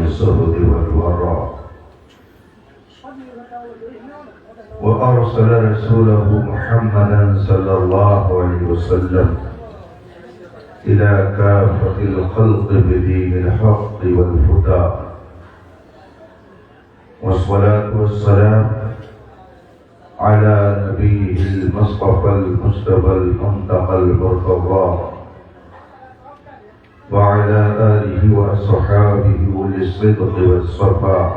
الزهد والورع، وأرسل رسوله محمدا صلى الله عليه وسلم إلى كافة الخلق بدين الحق والهدى، والصلاة والسلام على نبيه المصطفى المجتبى المنتقى المرتضى، وعلى آله وأصحابه أولي الصدق والصفاء،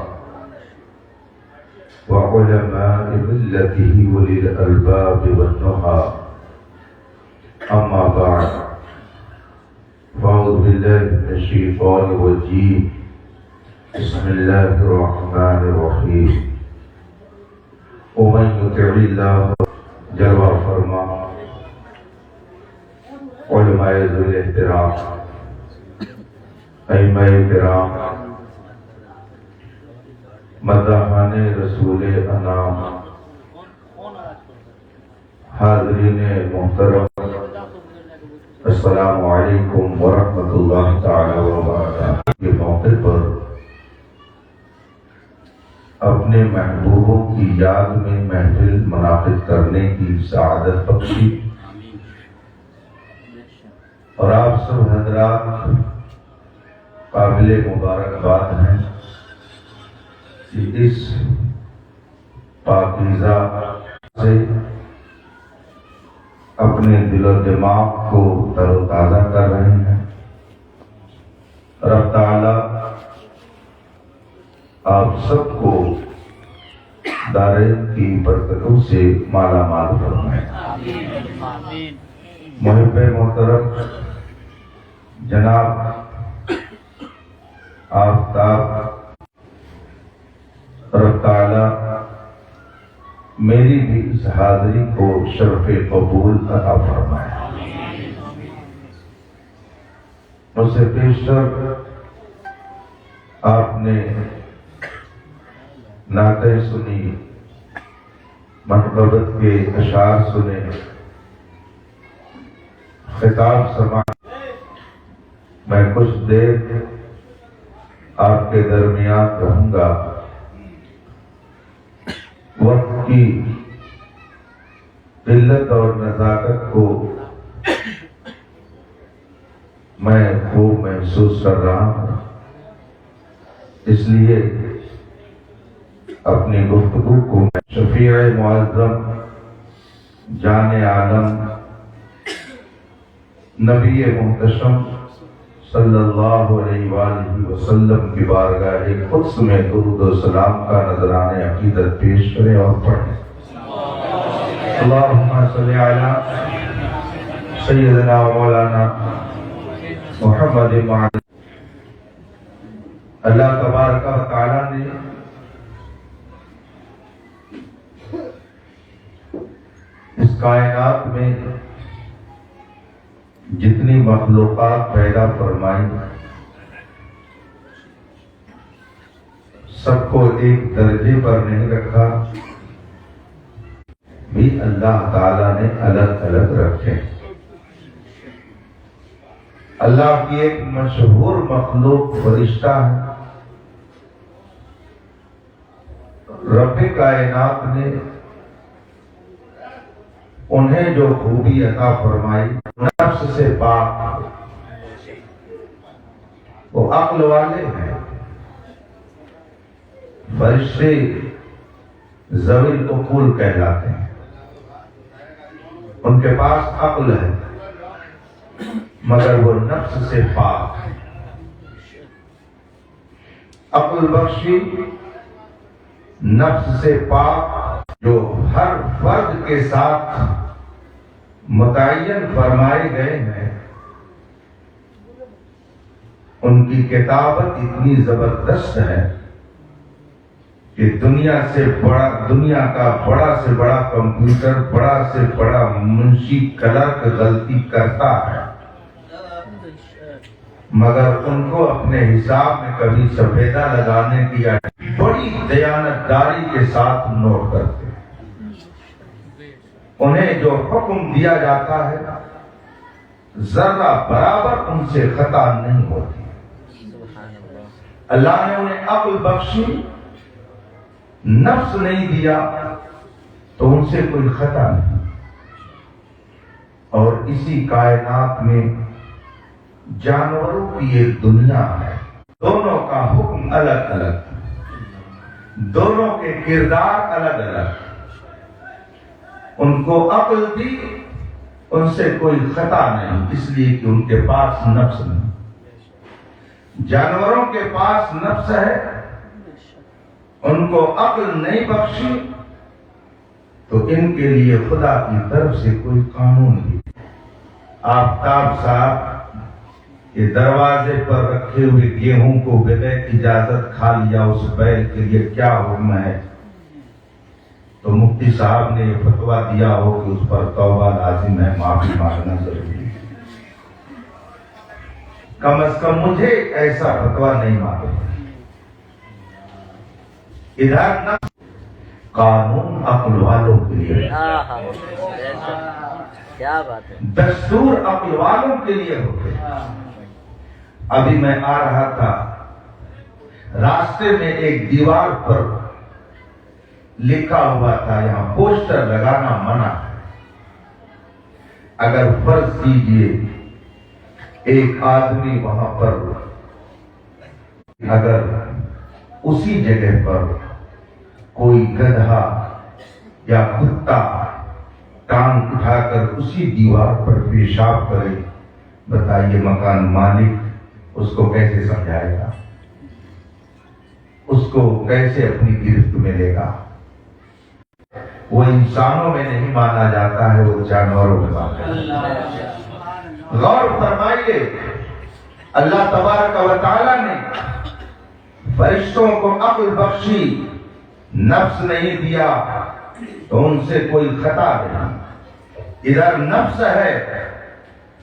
وعلماء ملته أولي الألباب والنهى. أما بعد، فأعوذ بالله من الشيطان الرجيم. بسم الله الرحمن الرحيم. ومن يطع الله جلوہ فرما علماء ذو الاحترام، ائمہ کرام، مداحان رسول انام، حاضرین محترم، السلام علیکم ورحمۃ اللہ تعالی وبرکاتہ۔ کے موقع پر اپنے محبوبوں کی یاد میں محفل منعقد کرنے کی سعادت بخشی، اور آپ سب حضرات قابل مبارکباد ہیں کہ اس پاکیزہ سے اپنے دل و دماغ کو تر و تازہ کر رہے ہیں۔ رب تعالیٰ آپ سب کو دارین کی برکتوں سے مالا مال فرمائے۔ محب محترم جناب آفتاب، رب تعالیٰ میری بھی اس حاضری کو شرف قبول عطا فرمائے۔ مجھ سے پیشتر آپ نے نعتیں سنی، محبت کے اشعار سنے، خطاب سماعت۔ میں کچھ دیر آپ کے درمیان رہوں گا۔ وقت کی قلت اور نزاکت کو میں خوب محسوس کر رہا ہوں، اس لیے اپنی گفتگو کو شفیع معظم، جان عالم، نبی محتشم صلی اللہ علیہ وآلہ وسلم کی بارگاہ قدس میں درود و سلام کا نذرانِ عقیدت پیش کریں اور پڑھیں۔ اللہم صلی علی سیدنا مولانا محمد معاذ۔ اللہ تبارک و تعالیٰ نے اس کائنات میں جتنی مخلوقات پیدا فرمائی، سب کو ایک درجے پر نہیں رکھا، بھی اللہ تعالیٰ نے الگ الگ رکھے۔ اللہ کی ایک مشہور مخلوق فرشتہ ہے۔ رب کائنات نے انہیں جو خوبی عطا فرمائی، نفس سے پاک، وہ عقل والے ہیں۔ فرشتے ذوی العقول کہلاتے ہیں، ان کے پاس عقل ہے مگر وہ نفس سے پاک ہے۔ عقل بخشی، نفس سے پاک، جو ہر فرد کے ساتھ متعین فرمائے گئے ہیں، ان کی کتابت اتنی زبردست ہے کہ دنیا کا بڑا سے بڑا کمپیوٹر، بڑا سے بڑا منشی کلرک غلطی کرتا ہے، مگر ان کو اپنے حساب میں کبھی سفیدہ لگانے کی بڑی دیانتداری کے ساتھ نوٹ کرتے ہیں۔ انہیں جو حکم دیا جاتا ہے ذرہ برابر ان سے خطا نہیں ہوتی۔ اللہ نے انہیں عقل بخشی، نفس نہیں دیا تو ان سے کوئی خطا نہیں۔ اور اسی کائنات میں جانوروں کی ایک دنیا ہے، دونوں کا حکم الگ الگ، دونوں کے کردار الگ الگ۔ ان کو عقل دی، ان سے کوئی خطا نہیں، اس لیے کہ ان کے پاس نفس نہیں۔ جانوروں کے پاس نفس ہے، ان کو عقل نہیں بخشی تو ان کے لیے خدا کی طرف سے کوئی قانون نہیں۔ آفتاب صاحب کے دروازے پر رکھے ہوئے گیہوں کو بغیر اجازت کھا لیا، اس بیل کے لیے کیا حکم ہے؟ تو مفتی صاحب نے یہ فتویٰ دیا ہو کہ اس پر توبہ لازم ہے، معافی مانگنا ضروری ہے۔ کم از کم مجھے ایسا فتویٰ نہیں معلوم۔ ادھر نہ قانون عقل والوں کے لیے، کیا بات ہے، دستور عقل والوں کے لیے ہوتے ہیں۔ ابھی میں آ رہا تھا، راستے میں ایک دیوار پر لکھا ہوا تھا یہاں پوسٹر لگانا منع ہے۔ اگر فرض کیجئے ایک آدمی وہاں پر اگر اسی جگہ پر کوئی گدھا یا کتا ٹانگ اٹھا کر اسی دیوار پر پیشاب کرے، بتائیے مکان مالک اس کو کیسے سمجھائے گا؟ اس کو کیسے اپنی گرفت میں لے گا؟ وہ انسانوں میں نہیں مانا جاتا ہے، وہ جانوروں میں مانا جاتا ہے۔ غور فرمائیے، اللہ تبارک و تعالی نے فرشتوں کو عقل بخشی، نفس نہیں دیا تو ان سے کوئی خطا نہیں۔ ادھر نفس ہے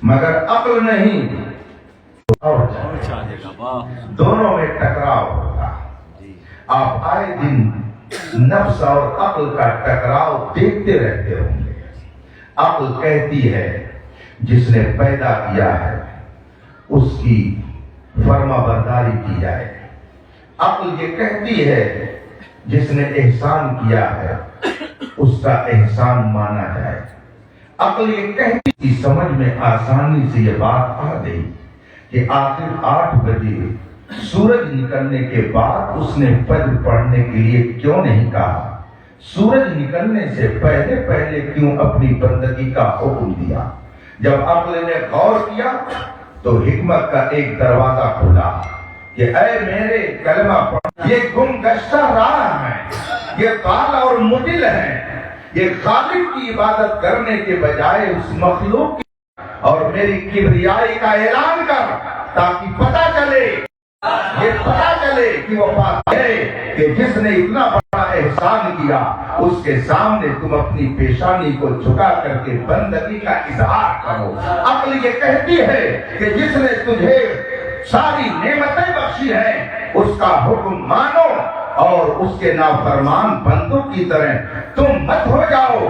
مگر عقل نہیں، دونوں میں ٹکراؤ ہوگا۔ آپ آئے دن نفس اور عقل کا ٹکراؤ دیکھتے رہتے ہوں گے۔ عقل کہتی ہے جس نے پیدا کیا ہے اس کی فرما برداری کی جائے۔ عقل یہ کہتی ہے جس نے احسان کیا ہے اس کا احسان مانا جائے۔ عقل یہ کہتی کی سمجھ میں آسانی سے یہ بات آ گئی کہ آخر 8 بجے سورج نکلنے کے بعد اس نے فجر پڑھنے کے لیے کیوں نہیں کہا؟ سورج نکلنے سے پہلے پہلے کیوں اپنی بندگی کا حکم دیا؟ جب عقل نے غور کیا تو حکمت کا ایک دروازہ کھلا کہ اے میرے کلمہ پڑھ، یہ گم گشتہ راہ ہے، یہ ضال اور مضل ہے، یہ خالق کی عبادت کرنے کے بجائے اس مخلوق کی اور میری کبریائی کا اعلان کر تاکہ پتہ چلے، یہ پتہ چلے کہ وہ بات ہے کہ جس نے اتنا بڑا احسان کیا اس کے سامنے تم اپنی پیشانی کو جھکا کر کے بندگی کا اظہار کرو۔ عقل یہ کہتی ہے کہ جس نے تجھے ساری نعمتیں بخشی ہیں اس کا حکم مانو اور اس کے نافرمان بندوں کی طرح تم مت ہو جاؤ،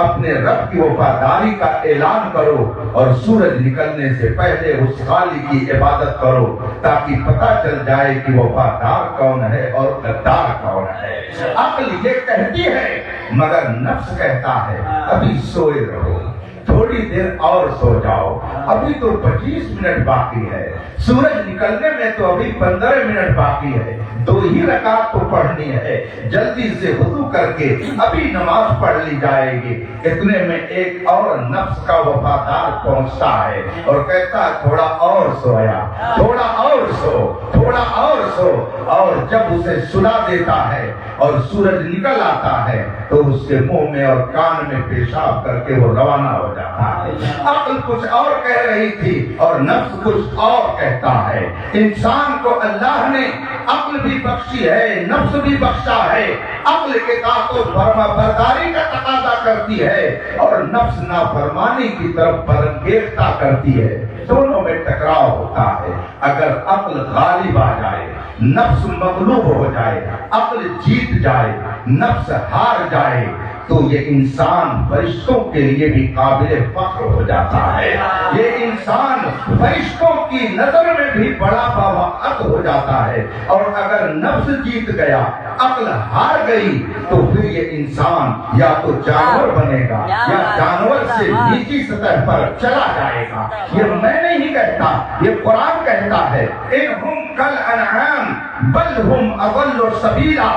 اپنے رب کی وفاداری کا اعلان کرو اور سورج نکلنے سے پہلے اس خالق کی عبادت کرو تاکہ پتہ چل جائے کہ وفادار کون ہے اور غدار کون ہے۔ عقل یہ کہتی ہے مگر نفس کہتا ہے ابھی سوئے رہو، تھوڑی دیر اور سو جاؤ، ابھی تو 25 منٹ باقی ہے، سورج نکلنے میں تو ابھی 15 منٹ باقی ہے، 2 ہی رکعت تو پڑھنی ہے، جلدی سے وضو کر کے ابھی نماز پڑھ لی جائے گی۔ اتنے میں ایک اور نفس کا وفادار پہنچتا ہے اور کہتا ہے تھوڑا اور سویا، تھوڑا اور سو، تھوڑا اور سو، اور جب اسے سلا دیتا ہے اور سورج نکل آتا ہے تو اس کے منہ میں اور کان میں پیشاب کر کے وہ روانہ ہو جاتا ہے۔ عقل کچھ اور کہہ رہی تھی اور نفس کچھ اور کہتا ہے۔ انسان کو اللہ نے عقل بھی بخشی ہے، نفس بھی بخشا ہے۔ عقل کے ساتھ تو فرما برداری کا تقاضا کرتی ہے اور نفس نافرمانی کی طرف برانگیختہ کرتی ہے، دونوں میں ٹکراؤ ہوتا ہے۔ اگر عقل غالب آ جائے، نفس مغلوب ہو جائے، عقل جیت جائے، نفس ہار جائے تو یہ انسان فرشتوں کے لیے بھی قابل فخر ہو جاتا ہے. یہ انسان فرشتوں کی نظر میں بھی بڑا باوقار ہو جاتا ہے. اور اگر نفس جیت گیا، عقل ہار گئی، تو پھر یہ انسان یا تو جانور بنے گا یا جانور سے نیچی سطح پر چلا جائے گا. یہ میں نہیں کہتا، یہ قرآن کہتا ہے انہم کالانعام بل ہم اضل سبیلا.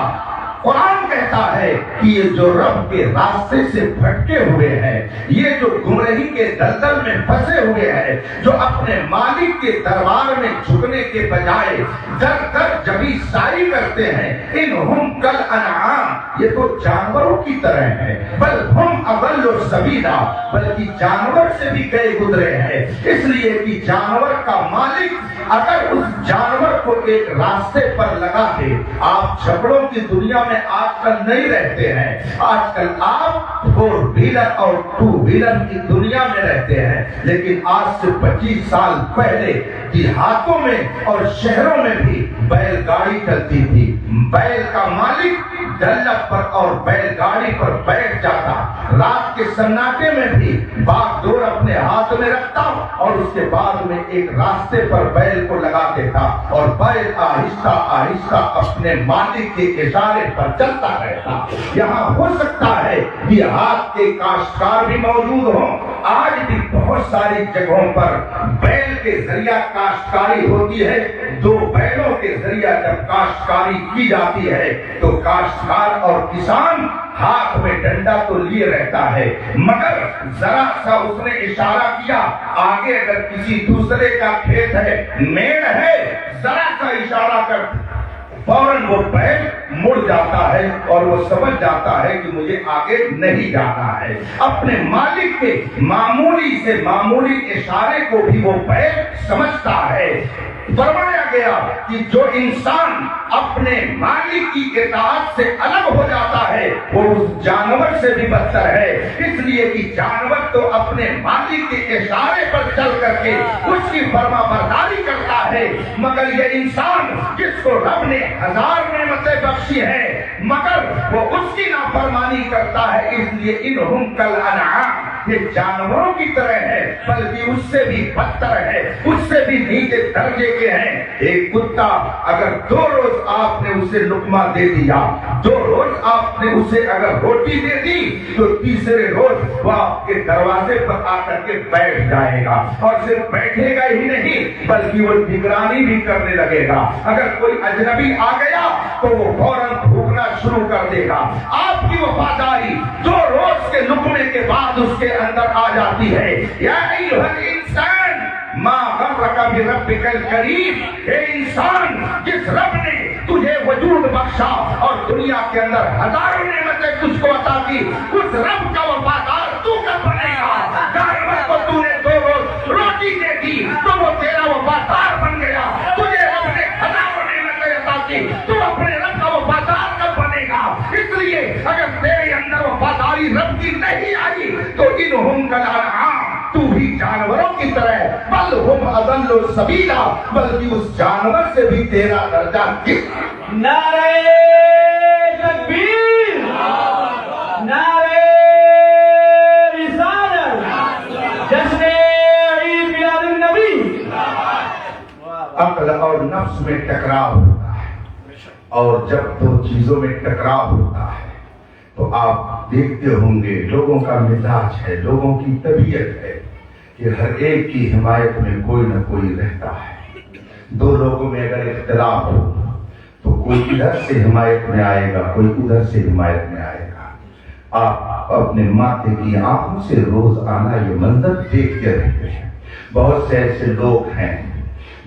قرآن کہتا ہے کہ یہ جو رب کے راستے سے بھٹکے ہوئے ہیں، یہ جو گمراہی کے دلدل میں پھنسے ہوئے ہیں، جو اپنے مالک کے دربار میں جھکنے کے بجائے در در جبی ساری کرتے ہیں، انہم کالانعام، یہ تو جانوروں کی طرح ہیں، بل ہم اضل سبیلا، بلکہ جانور سے بھی گئے گزرے ہیں. اس لیے کہ جانور کا مالک اگر اس جانور کو ایک راستے پر لگا دے، آپ جھگڑوں کی دنیا میں آج کل نہیں رہتے ہیں. آج کل آپ 4 ویلر اور 2 ویلر کی دنیا میں رہتے ہیں، لیکن آج سے 25 سال پہلے دیہاتوں میں اور شہروں میں بھی بیل گاڑی چلتی تھی. بیل کا مالک ڈلپ پر اور بیل گاڑی پر بیٹھ جاتا، رات کے سناٹے میں بھی باغ ڈور اپنے ہاتھ میں رکھتا اور اس کے بعد میں ایک راستے پر بیل کو لگا دیتا اور بیل آہستہ آہستہ اپنے مالک کے اشارے پر چلتا رہتا. یہاں ہو سکتا ہے دیہات کے کاشتکار بھی موجود ہوں. آج بھی بہت ساری جگہوں پر بیل کے ذریعہ کاشتکاری ہوتی ہے. 2 بیلوں کے ذریعہ جب کاشتکاری کی جاتی ہے تو کاشتکار اور کسان ہاتھ میں ڈنڈا تو لیے رہتا ہے، مگر ذرا سا اس نے اشارہ کیا، آگے اگر کسی دوسرے کا کھیت ہے، میڑ ہے، ذرا سا اشارہ کر فوراً وہ بیل مڑ جاتا ہے اور وہ سمجھ جاتا ہے کہ مجھے آگے نہیں جانا ہے. اپنے مالک کے معمولی سے معمولی اشارے کو بھی وہ بیل سمجھتا ہے. فرمایا گیا کہ جو انسان اپنے مالک کی اطاعت سے الگ ہو جاتا ہے وہ اس جانور سے بھی بدتر ہے. اس لیے کہ جانور تو اپنے مالک کے اشارے پر چل کر کے اس کی فرما برداری کرتا ہے، مگر یہ انسان جس کو رب نے 1000 نعمتیں بخشی ہیں مگر وہ اس کی نافرمانی کرتا ہے، اس لیے انہم کالانعام، یہ جانوروں کی طرح ہے بلکہ اس سے بھی بدتر ہے، اس سے بھی نیچے درجے کے ہیں. ایک کتا اگر 2 روز آپ نے اسے لقمہ دے دیا، 2 روز آپ نے اسے اگر روٹی دے دی تو تیسرے روز وہ آپ کے دروازے پر آ کر کے بیٹھ جائے گا، اور صرف بیٹھے گا ہی نہیں بلکہ وہ نگرانی بھی کرنے لگے گا. اگر کوئی اجنبی آ گیا تو وہ فوراً بھوکنا شروع کر دے گا. آپ کی وفاداری 2 روز کے لقمے کے بعد اس کے اندر آ جاتی ہے. یا ایھا الانسان ما غرک بربک الکریم، اے انسان جس رب نے تجھے وجود بخشا اور دنیا کے اندر 1000 نعمتیں تجھ کو عطا کی، اس رب کا وفادار تو کب بنے گا؟ جانور کو تو نے 2 روز روٹی دے دی تو وہ تیرا وفادار بن گیا. تجھے رب نے 1000 نعمتیں عطا کی، تو اپنے رب کا وفادار کب بنے گا؟ اس لیے اگر تیرے اندر وفاداری رب کی نہیں آئی تو انہم کالانعام، تو بھی جانوروں کی طرح، بل ہم اضل سبیلا، بلکہ اس جانور سے بھی تیرا درجہ گر. نعرہ تکبیر، نعرہ رسالت، جشن عید میلاد النبی. عقل اور نفس میں ٹکراؤ ہوتا ہے، اور جب 2 چیزوں میں ٹکراؤ ہوتا ہے تو آپ دیکھتے ہوں گے لوگوں کا مزاج ہے، لوگوں کی طبیعت ہے کہ ہر ایک کی حمایت میں کوئی نہ کوئی رہتا ہے. 2 لوگوں میں اگر اختلاف ہو تو کوئی ادھر سے حمایت میں آئے گا، کوئی ادھر سے حمایت میں آئے گا. آپ اپنے ماتھے کی آنکھوں سے روزانہ یہ منظر دیکھتے رہتے ہیں. بہت سے ایسے لوگ ہیں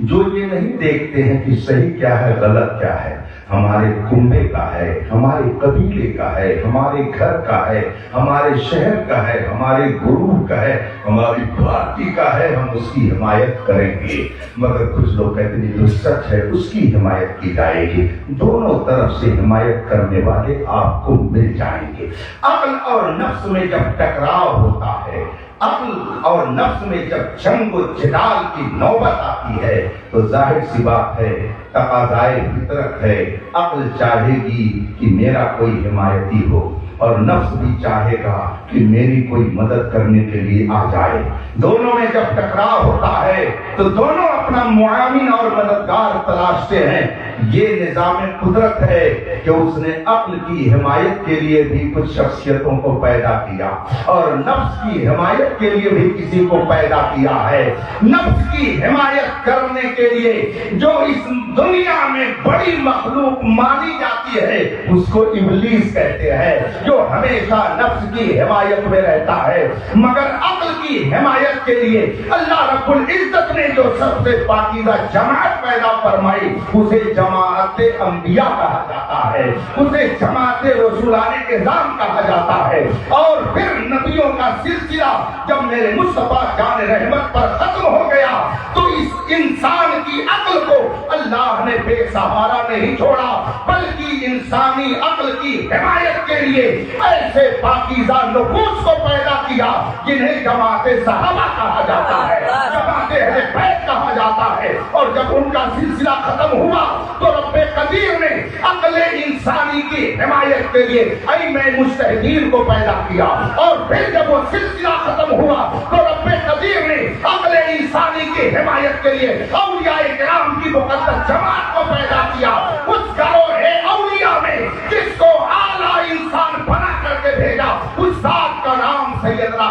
جو یہ نہیں دیکھتے ہیں کہ صحیح کیا ہے غلط کیا ہے. ہمارے کنبے کا ہے، ہمارے قبیلے کا ہے، ہمارے گھر کا ہے، ہمارے شہر کا ہے، ہمارے گروہ کا ہے، ہماری پارٹی کا ہے، ہم اس کی حمایت کریں گے. مگر کچھ لوگ کہتے ہیں جو سچ ہے اس کی حمایت کی جائے گی. دونوں طرف سے حمایت کرنے والے آپ کو مل جائیں گے. عقل اور نفس میں جب ٹکراؤ ہوتا ہے، عقل اور نفس میں جب جنگ و جدال کی نوبت آتی ہے تو ظاہر سی بات ہے تقاضائے فطرت ہے، عقل چاہے گی کہ میرا کوئی حمایتی ہو اور نفس بھی چاہے گا کہ میری کوئی مدد کرنے کے لیے آ جائے. دونوں میں جب ٹکراؤ ہوتا ہے تو دونوں اپنا معاون اور مددگار تلاشتے ہیں. یہ نظام قدرت ہے کہ اس نے عقل کی حمایت کے لیے بھی کچھ شخصیتوں کو پیدا کیا اور نفس کی حمایت کے لیے بھی کسی کو پیدا کیا ہے. نفس کی حمایت کرنے کے لیے جو اس دنیا میں بڑی مخلوق مانی جاتی ہے اس کو ابلیس کہتے ہیں، جو ہمیشہ نفس کی حمایت میں رہتا ہے. مگر عقل کی حمایت کے لیے اللہ رب العزت نے جو سب سے پاکیزہ جماعت پیدا فرمائی اسے جماعت انبیاء کہا جاتا ہے، اسے جماعت رسولان اعظام کہا جاتا ہے. اور پھر نبیوں کا سلسلہ جب میرے مصطفیٰ جان رحمت پر ختم ہو گیا تو اس انسان کی عقل کو اللہ نے بے سہارا نہیں چھوڑا، بلکہ انسانی عقل کی حمایت کے لیے ایسے پاکیزہ نفوس کو پیدا کیا جنہیں جماعت صحابہ کہا جاتا ہے، جماعت اہل بیت کہا جاتا ہے. اور جب ان کا سلسلہ ختم ہوا تو رب قدیر نے عقل انسانی کی حمایت کے لیے ائمہ مجتہدین کو پیدا کیا. اور پھر جب وہ سلسلہ ختم ہوا تو رب قدیر نے عقل انسانی کی حمایت کے لیے اولیاء کرام کی مقدس جماعت کو پیدا کیا. اس گروہ اولیاء میں جس کو اعلیٰ انسان بنا کر کے بھیجا اس ذات کا نام سیدنا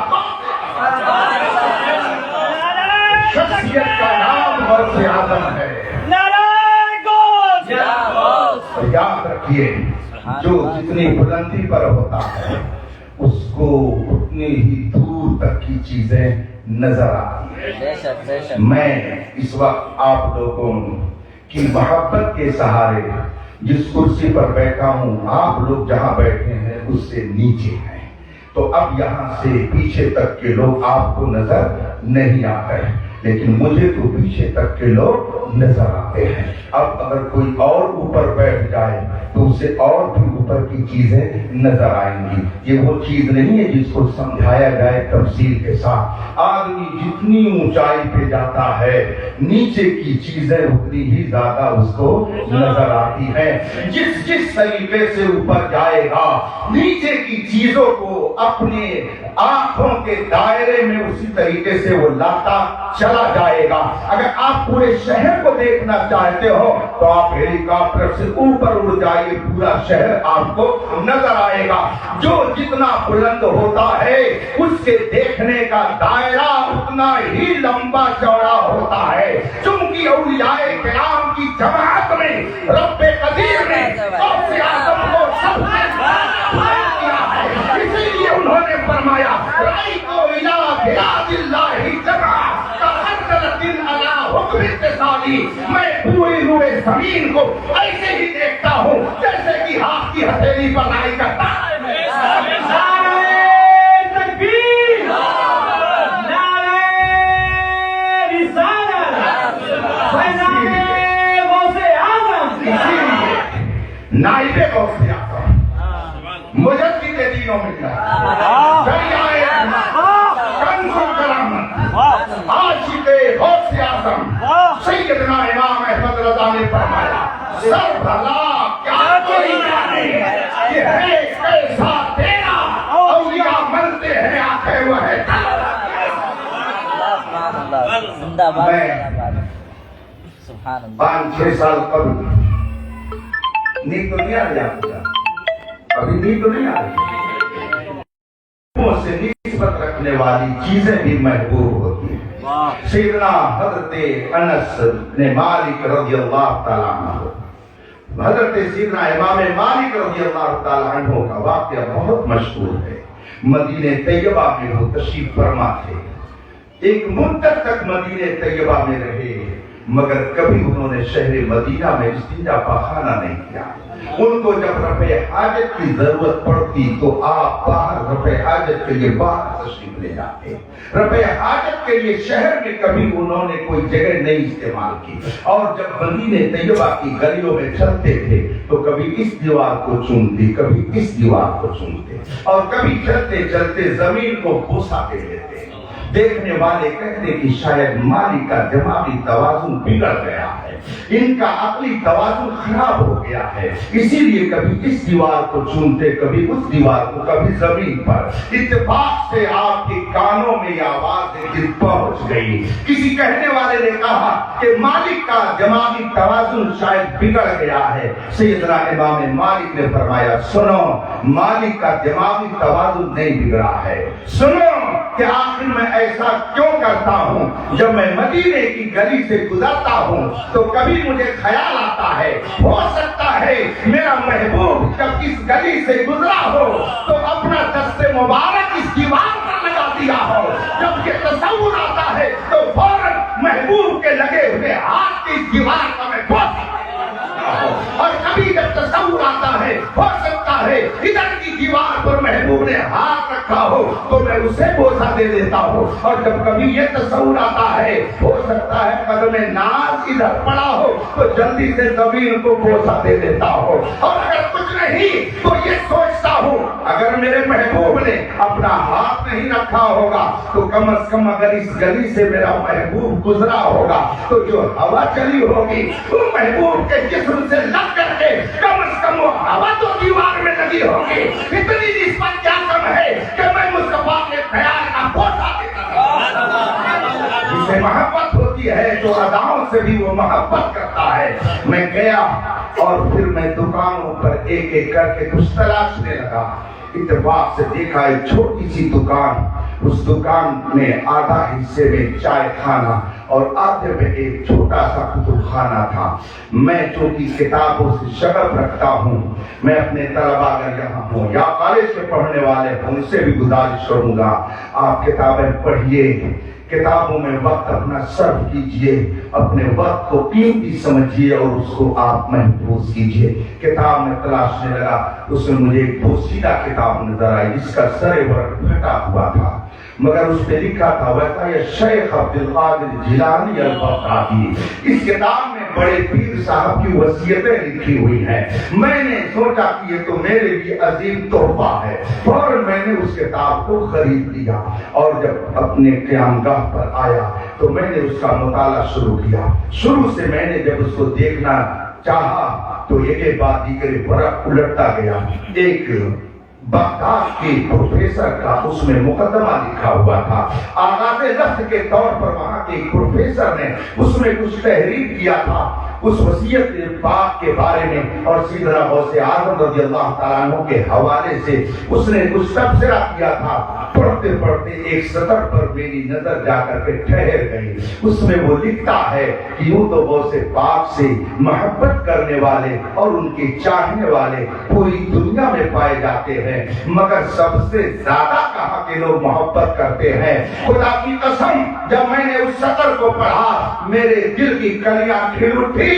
شخصیت کا نام غوث اعظم ہے. یاد رکھیے جو جتنی بلندی پر ہوتا ہے اس کو اتنی ہی دور تک کی چیزیں نظر آتی ہیں. میں اس وقت آپ لوگوں کی محبت کے سہارے جس کرسی پر بیٹھا ہوں آپ لوگ جہاں بیٹھے ہیں اس سے نیچے ہیں، تو اب یہاں سے پیچھے تک کے لوگ آپ کو نظر نہیں آتے ہیں لیکن مجھے تو پیچھے تک کے لوگ نظر آتے ہیں. اب اگر کوئی اور اوپر بیٹھ جائے تو اسے اور بھی اوپر کی چیزیں نظر آئیں گی. یہ وہ چیز نہیں ہے جس کو سمجھایا جائے تفصیل کے ساتھ. آدمی جتنی اونچائی پہ جاتا ہے نیچے کی چیزیں اتنی ہی زیادہ اس کو نظر آتی ہیں. جس طریقے سے اوپر جائے گا نیچے کی چیزوں کو اپنے آنکھوں کے دائرے میں اسی طریقے سے وہ لاتا چلا جائے گا. اگر آپ پورے شہر کو دیکھنا چاہتے ہو تو آپ ہیلی کاپٹر سے اوپر اڑ جائیے، پورا شہر آپ کو نظر آئے گا. جو جتنا بلند ہوتا ہے اس کے دیکھنے کا دائرہ اتنا ہی لمبا چوڑا ہوتا ہے. چونکہ اولیاء کرام کی جماعت میں رب قدیر نے غوث اعظم کو سب سے کیا ہے، اسی لیے انہوں نے فرمایا رأیت الہ بلاد اللہ جمعا کحضرۃ علی حکم اتصالی. میں پوری روئے زمین کو ایسے ہی دیکھتا ہوں جیسے کہ ہاتھ کی ہتھیلی پر لائی کرتا ہے. نائب غوث اعظم مجدد دین و ملت دریائے کنز کرامت عاشق غوث اعظم سیدنا امام احمد رضا نے فرمایا سر بھلا کیا کوئی جانے یہ ہے کیسا تیرا اولیاء ملتے ہیں آنکھیں وہ ہے. میں 5-6 سال قبل نیند تو نہیں آ رہی آپ کو؟ ابھی نیند تو نہیں آ رہی؟ سے نسبت رکھنے والی چیزیں بھی محبوب ہوتی ہیں. سیدنا حضرت انس نے مالک رضی اللہ تعالیٰ عنہ، حضرت سیدنا امام مالک رضی اللہ تعالیٰ عنہ کا واقعہ بہت مشہور ہے. مدینہ طیبہ میں وہ تشریف فرما تھے، ایک مدت تک مدینہ طیبہ میں رہے مگر کبھی انہوں نے شہر مدینہ میں استنجا پاخانہ نہیں کیا. ان کو جب رفع حاجت کی ضرورت پڑتی تو آپ باہر رفع حاجت کے لیے باہر تشریف لے جاتے. رفع حاجت کے لیے شہر میں کبھی انہوں نے کوئی جگہ نہیں استعمال کی. اور جب مدینہ طیبہ کی گلیوں میں چلتے تھے تو کبھی اس دیوار کو چومتے کبھی اس دیوار کو چومتے اور کبھی چلتے چلتے زمین کو بوسا دے دیتے. دیکھنے والے کہتے کہ شاید مالک کا دماغی توازن بگڑ گیا ہے، ان کا عقلی توازن خراب ہو گیا ہے، اسی لیے کبھی اس دیوار کو چومتے، کبھی اس دیوار کو، کبھی زمین پر۔ اتفاق سے آپ کے کانوں میں یہ آواز پہنچ گئی۔ کسی کہنے والے نے کہا کہ مالک کا دماغی توازن شاید بگڑ گیا ہے۔ سیدنا امام مالک نے فرمایا سنو، مالک کا دماغی توازن نہیں بگڑا ہے۔ سنو کہ آخر میں ایسا کیوں کرتا ہوں؟ جب میں مدینے کی گلی سے گزرتا ہوں تو کبھی مجھے خیال آتا ہے ہو سکتا ہے میرا محبوب جب اس گلی سے گزرا ہو تو اپنا دست مبارک اس دیوار پر لگا دیا ہو۔ جب یہ تصور آتا ہے تو فوراً محبوب کے لگے ہوئے ہاتھ کی اس دیوار کا میں بوسہ دیتا ہوں۔ اور کبھی جب تصور آتا ہے ہو سکتا ہے ادھر کی دیوار پر محبوب نے ہاتھ رکھا ہو تو میں اسے بوسہ دے دیتا ہوں۔ اور جب کبھی یہ تصور آتا ہے ہو سکتا ہے قدم ناز ادھر پڑا ہو تو جلدی سے زمین کو بوسہ دے دیتا ہوں۔ اور اگر کچھ نہیں تو یہ سوچتا ہوں اگر میرے محبوب نے اپنا ہاتھ نہیں رکھا ہوگا تو کم از کم اگر اس گلی سے میرا محبوب گزرا ہوگا تو جو ہوا چلی ہوگی وہ محبوب کے جسم سے لگ کر کے کم از کم وہ ہوا تو دیوار میں لگی ہوگی۔ اتنی نسبت کیا کم ہے کہ میں مصطفیٰ کے خیال کا بوسہ دیتا ہوں۔ جسے محبت ہوتی ہے تو اداؤں سے بھی وہ محبت کرتا ہے۔ میں گیا اور پھر میں دکانوں پر ایک ایک کر کے کچھ تلاشنے لگا۔ اتفاق سے دیکھا ایک چھوٹی سی دکان، اس دکان میں آدھا حصے میں چائے خانہ اور آدھے میں ایک چھوٹا سا کتب خانہ تھا۔ میں چونکہ کتابوں سے شغف رکھتا ہوں، میں اپنے طلباء اگر یہاں ہوں یا کالج کے پڑھنے والے ہوں ان سے بھی گزارش کروں گا آپ کتابیں پڑھیے، کتابوں میں وقت اپنا صرف کیجئے، اپنے وقت کو قیمتی سمجھیے اور اس کو آپ محفوظ کیجئے۔ کتاب میں تلاشنے لگا، اس میں مجھے ایک بوسیدہ کتاب نظر آئی جس کا سر ورق پھٹا ہوا تھا، مگر اس پہ لکھا تھا ویسا یہ شیخ عبد القادر جیلانی البغدادی۔ اس کتاب میں بڑے پیر صاحب کی وصیتیں لکھی ہوئی ہیں۔ میں نے سوچا کہ یہ تو میرے لیے عظیم تحفہ ہے، فوراً میں نے اس کتاب کو خرید لیا اور جب اپنے قیام گاہ پر آیا تو میں نے اس کا مطالعہ شروع کیا۔ شروع سے میں نے جب اس کو دیکھنا چاہا تو ایک بعد دیگر ورق الٹتا گیا۔ ایک بغداد کے پروفیسر کا اس میں مقدمہ لکھا ہوا تھا، آغاز لفظ کے طور پر وہاں کے ایک پروفیسر نے اس میں کچھ تحریر کیا تھا اس وصیت پاک کے بارے میں، اور سیدنا غوث اعظم رضی اللہ تعالیٰ عنہ کے حوالے سے اس نے کچھ تبصرہ کیا تھا۔ پڑھتے پڑھتے ایک سطر پر میری نظر جا کر کے ٹھہر گئی۔ اس میں وہ لکھتا ہے کہ یوں تو غوث پاک سے محبت کرنے والے اور ان کے چاہنے والے پوری دنیا میں پائے جاتے ہیں، مگر سب سے زیادہ کہاں کے لوگ محبت کرتے ہیں۔ خدا کی قسم جب میں نے اس سطر کو پڑھا میرے دل کی کلیاں کھل اٹھی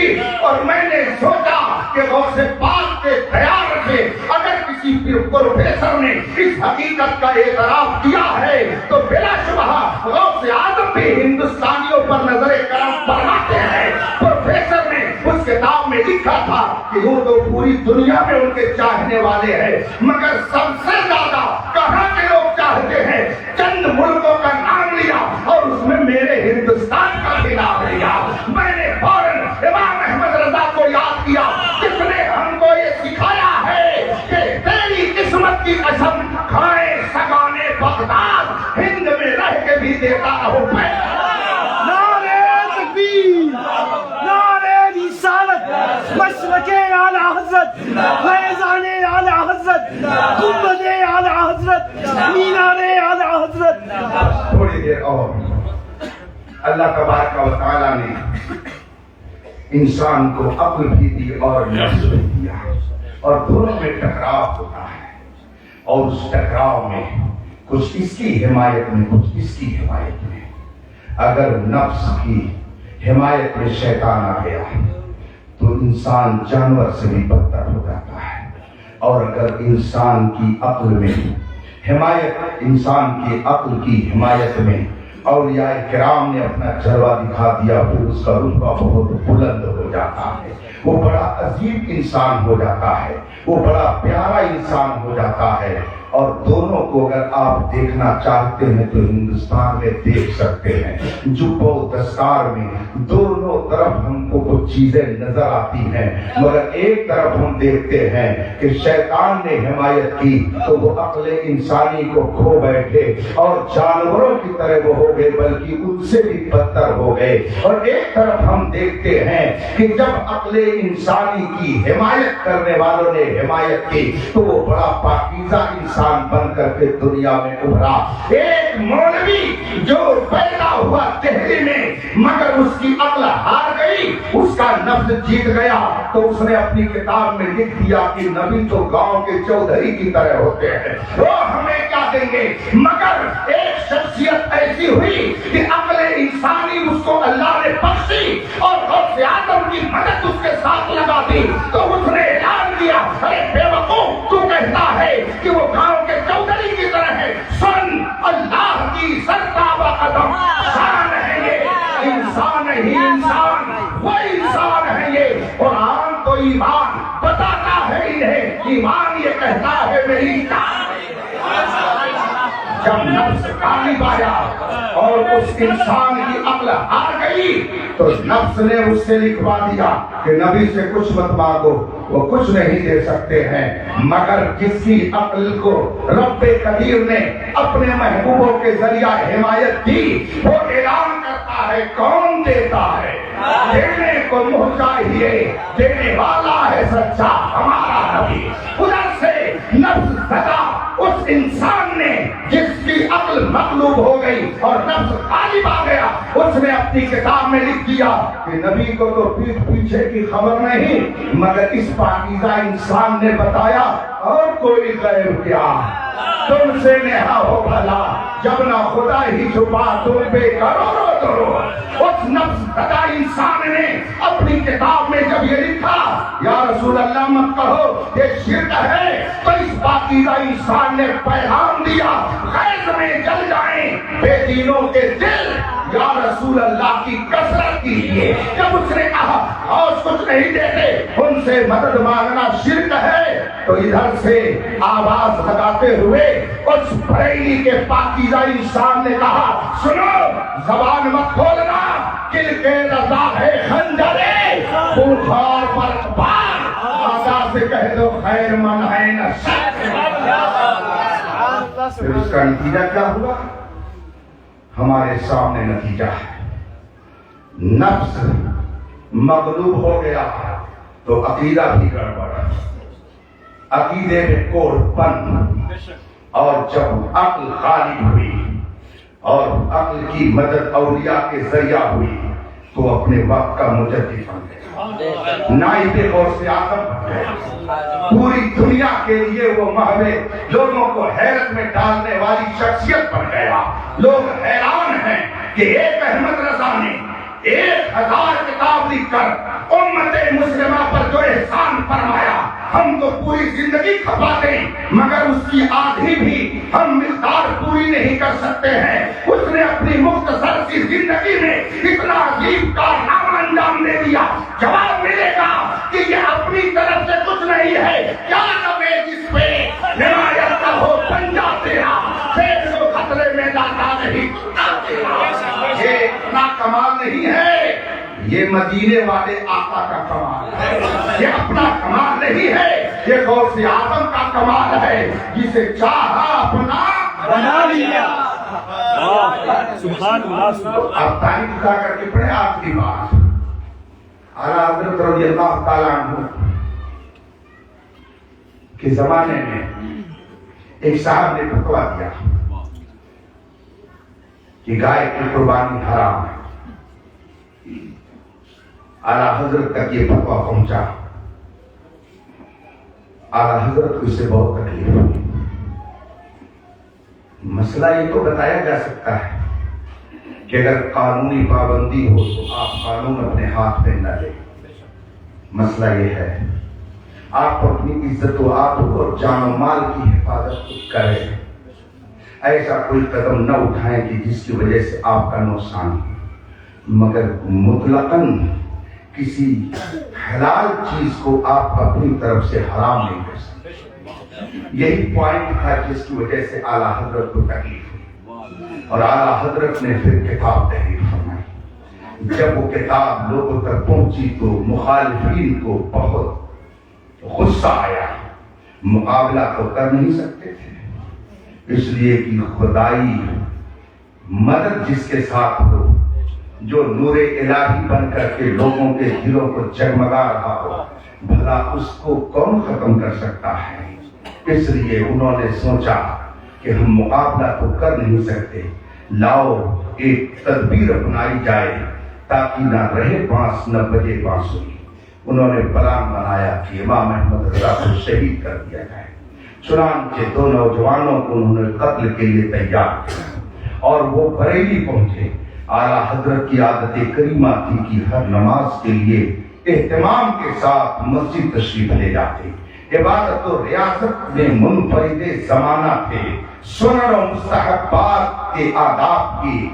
اور میں نے سوچا کہ غوث پاک کے خیال سے اگر کسی پروفیسر نے اس حقیقت کا اعتراف کیا ہے تو بلا شبہ غوث اعظم بھی ہندوستانیوں پر نظر کرم فرماتے ہیں۔ پروفیسر نے اس کتاب میں لکھا تھا کہ وہ تو پوری دنیا میں ان کے چاہنے والے ہیں، مگر سب سے زیادہ کہاں کے لوگ چاہتے ہیں؟ چند ملکوں کا نام لیا اور اس میں میرے ہندوستان کا بھی نام لیا۔ میں نے فوراً امام احمد رضا کو یاد کیا جس نے ہم کو یہ سکھایا ہے کہ تیری قسمت کی قسم کھائے سگانے بغداد ہند میں رہ کے بھی دیتا رہو میں۔ نعرہ تکبیر، نعرہ رسالت، مسلک اعلی حضرت، فیضان اعلی حضرت، گنبد اعلی حضرت، مینار اعلی حضرت۔ تھوڑی دیر اور اللہ تبارک و تعالیٰ نے انسان کو عقل بھی دی اور نفس بھی دیا، اور دونوں میں ٹکراؤ ہوتا ہے، اور اس ٹکراؤ میں کچھ اس کی حمایت میں کچھ اس کی حمایت میں۔ اگر نفس کی حمایت میں شیطان آ گیا تو انسان جانور سے بھی بدتر ہو جاتا ہے، اور اگر انسان کی عقل میں حمایت، انسان کی عقل کی حمایت میں اولیاء کرام نے اپنا جلوہ دکھا دیا، پھر اس کا رتبہ بہت بلند ہو جاتا ہے، وہ بڑا عظیم انسان ہو جاتا ہے، وہ بڑا پیارا انسان ہو جاتا ہے۔ اور دونوں کو اگر آپ دیکھنا چاہتے ہیں تو ہندوستان میں دیکھ سکتے ہیں، جبہ و دستار میں دونوں طرف ہم کو کچھ چیزیں نظر آتی ہیں، مگر ایک طرف ہم دیکھتے ہیں کہ شیطان نے حمایت کی تو وہ عقل انسانی کو کھو بیٹھے اور جانوروں کی طرح وہ ہو گئے، بلکہ ان سے بھی بدتر ہو گئے۔ اور ایک طرف ہم دیکھتے ہیں کہ جب عقل انسانی کی حمایت کرنے والوں نے حمایت کی تو وہ بڑا پاکیزہ انسان بن کر کے دنیا میں ابھرا۔ ایک مولوی جو پیدا ہوا دہلی میں مگر اس کی عقل ہار گئی، اس کا نفس جیت گیا، تو اس نے اپنی کتاب میں لکھ دیا کہ نبی تو گاؤں کے چودھری کی طرح ہوتے ہیں، وہ ہمیں کیا دیں گے؟ مگر ایک شخصیت ایسی ہوئی کہ عقل انسانی اس کو اللہ نے بخشی اور غوث اعظم کی مدد اس کے ساتھ لگا دی، تو اس نے اعلان کیا، ارے بے وقوف، تو کہتا ہے کہ وہ گاؤں کے چودھری کی طرح ہے، سن اللہ کی سرتابہ قدم شان ہے یہ، انسان ہی انسان، وہ انسان ہے یہ۔ قرآن تو ایمان بتاتا ہے انہیں، ایمان یہ کہتا ہے میری جان۔ جب نفس غالب آیا اور اس انسان کی عقل ہار گئی تو نفس نے اس سے لکھوا دیا کہ نبی سے کچھ مت مانگو، وہ کچھ نہیں دے سکتے ہیں، مگر جس کی عقل کو رب قدیر نے اپنے محبوبوں کے ذریعہ حمایت کی، وہ اعلان کرتا ہے کون دیتا ہے، دینے کو محتاج ہے، دینے والا ہے سچا ہمارا نبی۔ ادھر سے نفس زدہ اس انسان نے جس کی عقل مغلوب ہو گئی اور نفس غالب آ گیا، اس نے اپنی کتاب میں لکھ دیا کہ نبی کو تو پیٹھ پیچھے کی خبر نہیں، مگر اس پاکیزہ انسان نے بتایا اور کوئی غیب کیا، تم سے نہا ہو بھلا، جب نہ خدا ہی چھپا تم پہ کرو رو کرو۔ اس نفس زدہ انسان نے اپنی کتاب میں جب یہ لکھا یا رسول اللہ مت کہو یہ شرک ہے، تو اس پاکیزہ انسان نے پیغام دیا غیظ میں جل جائیں بے دینوں کے دل، یا رسول اللہ کی کثرت کیجیے۔ جب اس نے کہا اور کچھ نہیں دیتے، ان سے مدد مانگنا شرک ہے، تو ادھر سے آواز لگاتے ہوئے اس بریلی کے پاکیزہ انسان نے کہا سنو، زبان مت کھولنا، کل کے رضا ہے خنجرے، بخار پر پار، آقا سے کہہ دو خیر من ہے نہ شر۔ پھر اس کا نتیجہ کیا ہوا؟ ہمارے سامنے نتیجہ ہے، نفس مغلوب ہو گیا تو عقیدہ بھی گڑبڑ، عقیدے میں کوڑ پن، اور جب عقل غالب ہوئی اور عقل کی مدد اولیاء کے ذریعہ ہوئی تو اپنے وقت کا مجدد بن گئے، نائب غوث اعظم بن گئے، پوری دنیا کے لیے وہ محو لوگوں کو حیرت میں ڈالنے والی شخصیت بن گیا۔ لوگ حیران ہیں کہ ایک احمد رضا نے 1000 کتاب لکھ کر امت مسلمہ پر جو احسان فرمایا، ہم تو پوری زندگی کھپا دیں مگر اس کی آدھی بھی ہم مقدار پوری نہیں کر سکتے ہیں۔ اس نے اپنی مختصر سی زندگی میں اتنا عجیب کارنامہ انجام دے دیا۔ جواب ملے گا کہ یہ اپنی طرف سے کچھ نہیں ہے، کیا نبے جس پہ نمایت کا ہو پنجا تیرا، پھر جو خطرے میں لاتا نہیں کتا تیرا۔ یہ اتنا کمال نہیں ہے، یہ مدینے والے آقا کا کمال ہے، یہ اپنا کمال نہیں ہے، یہ غوث اعظم کا کمال ہے، جسے چاہا اپنا بنا لیا۔ سبحان اللہ۔ اب تاریخ اٹھا کر کے پڑھے آخری بات، اعلیٰ حضرت رضی اللہ تعالیٰ عنہ کے زمانے میں ایک صاحب نے فتویٰ دیا کہ گائے کی قربانی حرام ہے۔ اعلیٰ حضرت تک یہ فتویٰ پہنچا، اعلیٰ حضرت کو اس سے بہت تکلیف ہوئی۔ مسئلہ یہ تو بتایا جا سکتا ہے کہ اگر قانونی پابندی ہو تو آپ قانون اپنے ہاتھ میں نہ لیں۔ مسئلہ یہ ہے آپ اپنی عزت و آبرو اور جان و مال کی حفاظت کریں، ایسا کوئی قدم نہ اٹھائیں کہ جس کی وجہ سے آپ کا نقصان ہو، مگر مطلقاً کسی حلال چیز کو آپ اپنی طرف سے حرام نہیں کر سکتے. یہی پوائنٹ تھا جس کی وجہ سے اعلیٰ حضرت کو تکلیف ہوئی اور اعلیٰ حضرت نے پھر کتاب تحریر فرمائی. جب وہ کتاب لوگوں تک پہنچی تو مخالفین کو بہت غصہ آیا. مقابلہ تو کر نہیں سکتے تھے اس لیے کہ خدائی مدد جس کے ساتھ ہو، جو نور الہی بن کر کے لوگوں کے دلوں کو جگمگا رہا ہو، بھلا اس کو کون ختم کر سکتا ہے. اس لیے انہوں نے سوچا کہ ہم مقابلہ تو کر نہیں سکتے، لاؤ ایک تدبیر اپنائی جائے تاکہ نہ رہے بانس نہ بجے بانسری. انہوں نے پلان بنایا کہ امام احمد رضا کو شہید کر دیا جائے. چنانچہ دو نوجوانوں کو انہوں نے قتل کے لیے تیار کیا اور وہ بریلی پہنچے. اعلیٰ حضرت کی عادت کریمہ تھی کہ ہر نماز کے لیے اہتمام کے ساتھ مسجد تشریف لے جاتے. عبادت و ریاست میں منفرد زمانہ تھے. سنن و مستحبات کے آداب کی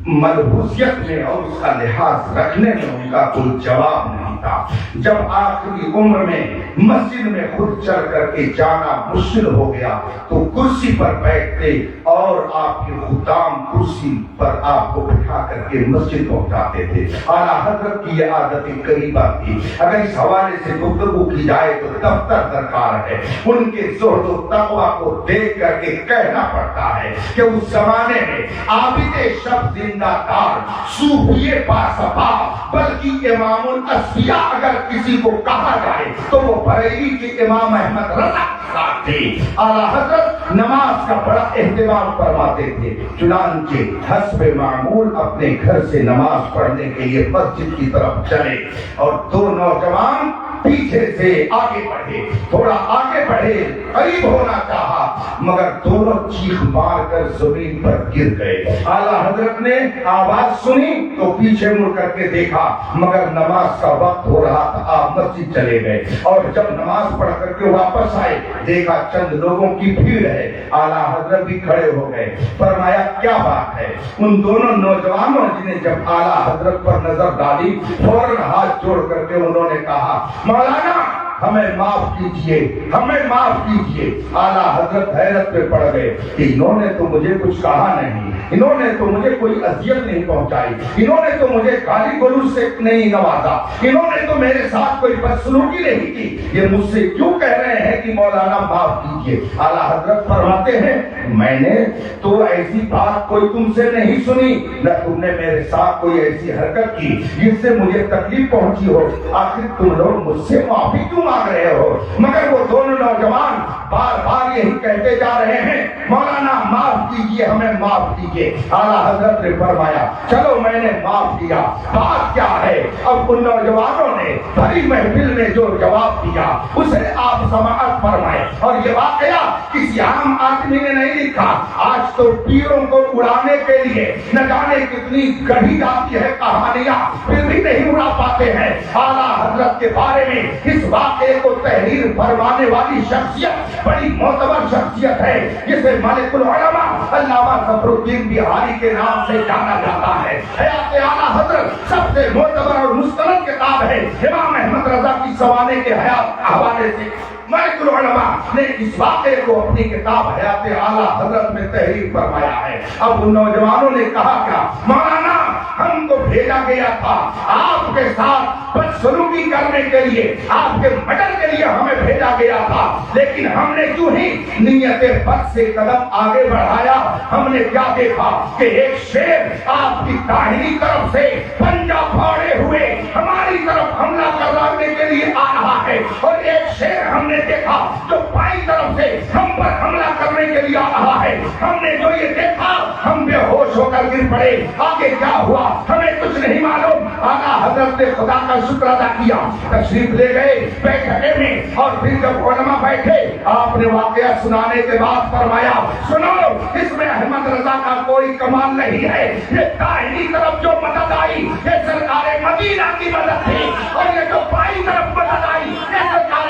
ملحوظیت میں اور اس کا لحاظ رکھنے میں ان کا کوئی جواب نہیں تھا. جب آخری عمر میں مسجد میں خود چل کر کے جانا مشکل ہو گیا تو کرسی پر بیٹھتے اور آپ کے خدام کرسی پر آپ کو بٹھا کر کے مسجد پہنچاتے تھے. اعلیٰ حضرت کی یہ عادت قریبہ تھی. اگر اس حوالے سے گفتگو کی جائے تو دفتر درکار ہے. ان کے زہد و تقویٰ کو دیکھ کر کے کہنا پڑتا ہے کہ اس زمانے میں عابد شب زندہ دار صوفی باصفا بلکہ امام الاسفیاء اگر کسی کو کہا جائے تو وہ بریلی کے امام احمد رضا صاحب تھے. اعلیٰ حضرت نماز کا بڑا اہتمام فرماتے تھے. چنانچہ حسب معمول اپنے گھر سے نماز پڑھنے کے لیے مسجد کی طرف چلے اور دو نوجوان پیچھے سے آگے بڑھے. تھوڑا آگے بڑھے، قریب ہونا چاہا مگر دونوں چیخ مار کر زمین پر گر گئے. اعلیٰ حضرت نے آواز سنی تو پیچھے مڑ کر کے دیکھا مگر نماز کا وقت ہو رہا تھا. آپ مسجد چلے گئے اور جب نماز پڑھ کر کے واپس آئے دیکھا چند لوگوں کی بھیڑ ہے. اعلیٰ حضرت بھی کھڑے ہو گئے. فرمایا کیا بات ہے؟ ان دونوں نوجوانوں جنہیں جب اعلیٰ حضرت پر نظر ڈالی فوراً ہاتھ جوڑ کر کے انہوں نے کہا مولانا ہمیں معاف کیجئے، ہمیں معاف کیجئے. اعلیٰ حضرت حیرت پہ پڑ گئے کہ انہوں نے تو مجھے کچھ کہا نہیں، انہوں نے تو مجھے کوئی اذیت نہیں پہنچائی، انہوں نے تو مجھے گالی گلوچ سے نہیں نوازا، انہوں نے تو میرے ساتھ کوئی بدسلوکی نہیں کی، یہ مجھ سے کیوں کہہ رہے ہیں کہ مولانا معاف کیجئے؟ اعلیٰ حضرت فرماتے ہیں میں نے تو ایسی بات کوئی تم سے نہیں سنی، نہ تم نے میرے ساتھ کوئی ایسی حرکت کی جس سے مجھے تکلیف پہنچی ہو. آخر تم لوگ مجھ سے معافی کیوں مانگ رہے ہو؟ مگر وہ دونوں نوجوان بار بار یہی کہتے جا رہے ہیں مولانا معاف کیجئے، ہمیں معاف کیجئے. اعلیٰ حضرت نے فرمایا چلو میں نے معاف کیا، بات کیا ہے؟ اب ان نوجوانوں نے بھری محفل میں جو جواب دیا اسے آپ سماعت فرمائے. اور یہ واقعہ کسی عام آدمی نے نہیں لکھا. آج تو پیروں کو اڑانے کے لیے نہ جانے کتنی گڑھی جاتی ہے کہانیاں، پھر بھی نہیں اڑا پاتے ہیں. اعلیٰ حضرت کے بارے میں اس واقعے کو تحریر فرمانے والی شخصیت بڑی معتبر شخصیت ہے جسے ملک العلماء علامہ ظفر الدین بہاری کے نام سے جانا جاتا ہے. حیات اعلیٰ حضرت سب سے معتبر اور مستند کتاب ہے. امام احمد رضا کی سوانح کے حیات کے حوالے سے ملک العلماء نے اس واقعے کو اپنی کتاب حیات اعلیٰ حضرت میں تحریر فرمایا ہے. اب ان نوجوانوں نے کہا کیا؟ مولانا ہم کو بھیجا گیا تھا آپ کے ساتھ بدسلوکی کرنے کے لیے، آپ کے مٹر کے لیے ہمیں بھیجا گیا تھا، لیکن ہم نے کیوں ہی نیت بد سے قدم آگے بڑھایا. ہم نے کیا دیکھا کہ ایک شیر آپ کی داہنی طرف سے پنجہ پھاڑے ہوئے ہماری طرف حملہ کرنے کے لیے آ رہا ہے، اور ایک شیر ہم نے دیکھا جو بائیں طرف سے ہم پر حملہ کرنے کے لیے آ رہا ہے. ہم نے جو یہ دیکھا ہم بے ہوش ہو کر گر پڑے. آگے کیا ہوا ہمیں کچھ نہیں معلوم. اعلیٰ حضرت نے خدا کا شکر ادا کیا، تشریف لے گئے بیٹھے میں، اور پھر جب علماء بیٹھے آپ نے واقعہ سنانے کے بعد فرمایا سنو اس میں احمد رضا کا کوئی کمال نہیں ہے. یہ داہنی طرف جو مدد آئی یہ سرکار مدینہ کی مدد تھی، اور یہ جو بائیں طرف مدد آئی یہ سرکار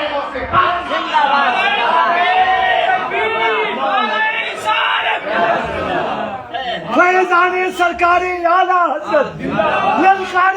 فیضان سرکار اعلیٰ حضرت، للکار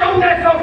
1400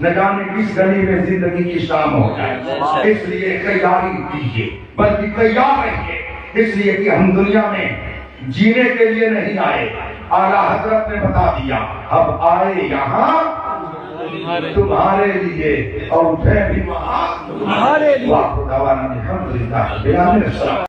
نہ جانے کس گلی میں زندگی کی شام ہو جائے، اس لیے تیاری کیجیے، بلکہ تیار رہیے، اس لیے کہ ہم دنیا میں جینے کے لیے نہیں آئے۔ اعلیٰ حضرت نے بتا دیا اب آئے یہاں تمہارے لیے اور اٹھے بھی وہاں تمہارے لیے۔ واہ خداوند الحمدللہ